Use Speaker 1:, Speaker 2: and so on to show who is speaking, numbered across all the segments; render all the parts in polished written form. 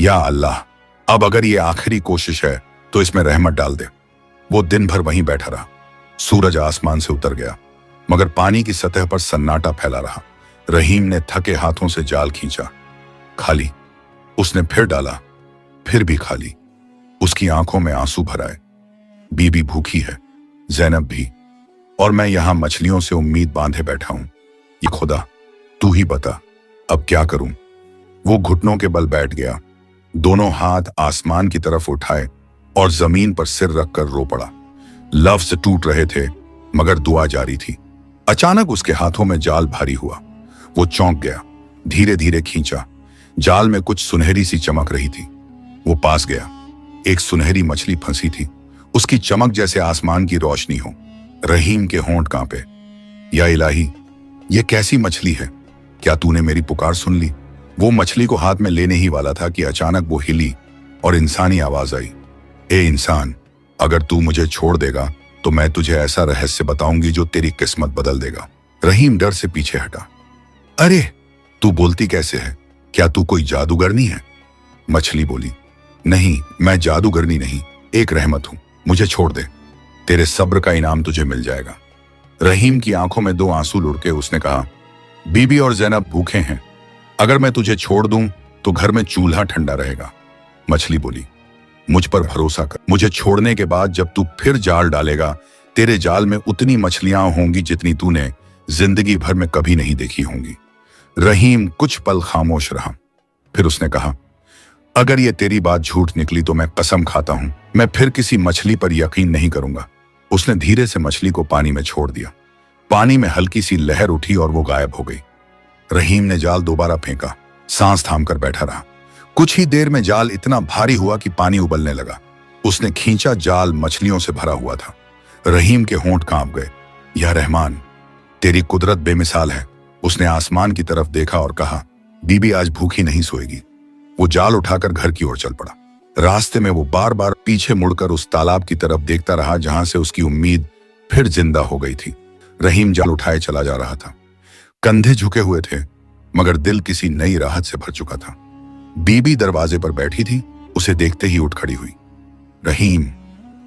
Speaker 1: या अल्लाह, अब अगर ये आखिरी कोशिश है तो इसमें रहमत डाल दे। वो दिन भर वहीं बैठा रहा। सूरज आसमान से उतर गया, मगर पानी की सतह पर सन्नाटा फैला रहा। रहीम ने थके हाथों से जाल खींचा। खाली। उसने फिर डाला, फिर भी खाली। उसकी आंखों में आंसू भर आए। बीबी भूखी है, ज़ैनब भी, और मैं यहां मछलियों से उम्मीद बांधे बैठा हूं। ये खुदा, तू ही बता, अब क्या करूं? वो घुटनों के बल बैठ गया, दोनों हाथ आसमान की तरफ उठाए और जमीन पर सिर रखकर रो पड़ा। लफ्ज टूट रहे थे, मगर दुआ जारी थी। अचानक उसके हाथों में जाल भारी हुआ। वो चौंक गया, धीरे धीरे खींचा। जाल में कुछ सुनहरी सी चमक रही थी। वो पास गया। एक सुनहरी मछली फंसी थी, उसकी चमक जैसे आसमान की रोशनी हो। रहीम के होंठ कांपे। या इलाही, ये कैसी मछली है? क्या तूने मेरी पुकार सुन ली? वो मछली को हाथ में लेने ही वाला था कि अचानक वो हिली और इंसानी आवाज आई। ए इंसान, अगर तू मुझे छोड़ देगा तो मैं तुझे ऐसा रहस्य बताऊंगी जो तेरी किस्मत बदल देगा। रहीम डर से पीछे हटा। अरे, तू बोलती कैसे है? क्या तू कोई जादूगरनी है? मछली बोली, नहीं, मैं जादूगरनी नहीं, एक रहमत हूं। मुझे छोड़ दे, तेरे सब्र का इनाम तुझे मिल जाएगा। रहीम की आंखों में 2 आंसू लुढ़के उसने कहा, बीबी और ज़ैनब भूखे हैं। अगर मैं तुझे छोड़ दूं तो घर में चूल्हा ठंडा रहेगा। मछली बोली, मुझ पर भरोसा कर। मुझे छोड़ने के बाद जब तू फिर जाल डालेगा, तेरे जाल में उतनी मछलियां होंगी जितनी तूने जिंदगी भर में कभी नहीं देखी होंगी। रहीम कुछ पल खामोश रहा, फिर उसने कहा, अगर ये तेरी बात झूठ निकली तो मैं कसम खाता हूं, मैं फिर किसी मछली पर यकीन नहीं करूंगा। उसने धीरे से मछली को पानी में छोड़ दिया। पानी में हल्की सी लहर उठी और वो गायब हो गई। रहीम ने जाल दोबारा फेंका, सांस थामकर बैठा रहा। कुछ ही देर में जाल इतना भारी हुआ कि पानी उबलने लगा। उसने खींचा, जाल मछलियों से भरा हुआ था। रहीम के होंठ कांप गए। या रहमान, तेरी कुदरत बेमिसाल है। उसने आसमान की तरफ देखा और कहा, बीबी आज भूखी नहीं सोएगी। वो जाल उठाकर घर की ओर चल पड़ा। रास्ते में वो बार बार पीछे मुड़कर उस तालाब की तरफ देखता रहा जहां से उसकी उम्मीद फिर जिंदा हो गई थी। रहीम जाल उठाए चला जा रहा था। कंधे झुके हुए थे, मगर दिल किसी नई राहत से भर चुका था। बीबी दरवाजे पर बैठी थी, उसे देखते ही उठ खड़ी हुई। रहीम,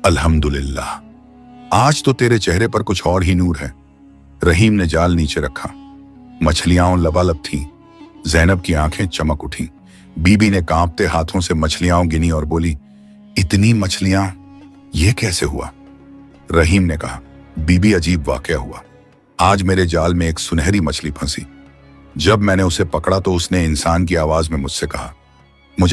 Speaker 1: अल्हम्दुलिल्लाह, आज तो तेरे चेहरे पर कुछ और ही नूर है। रहीम ने जाल नीचे रखा। मछलियां लबालब थीं। ज़ैनब की आंखें चमक उठी। बीबी ने कांपते हाथों से मछलियां गिनी और बोली, इतनी मछलियां, ये कैसे हुआ? रहीम ने कहा, बीबी, अजीब वाकया हुआ। आज मेरे जाल में एक सुनहरी मछली फंसी। जब मैंने उसे पकड़ा तो उसने इंसान की आवाज में मुझसे कहा, मुझे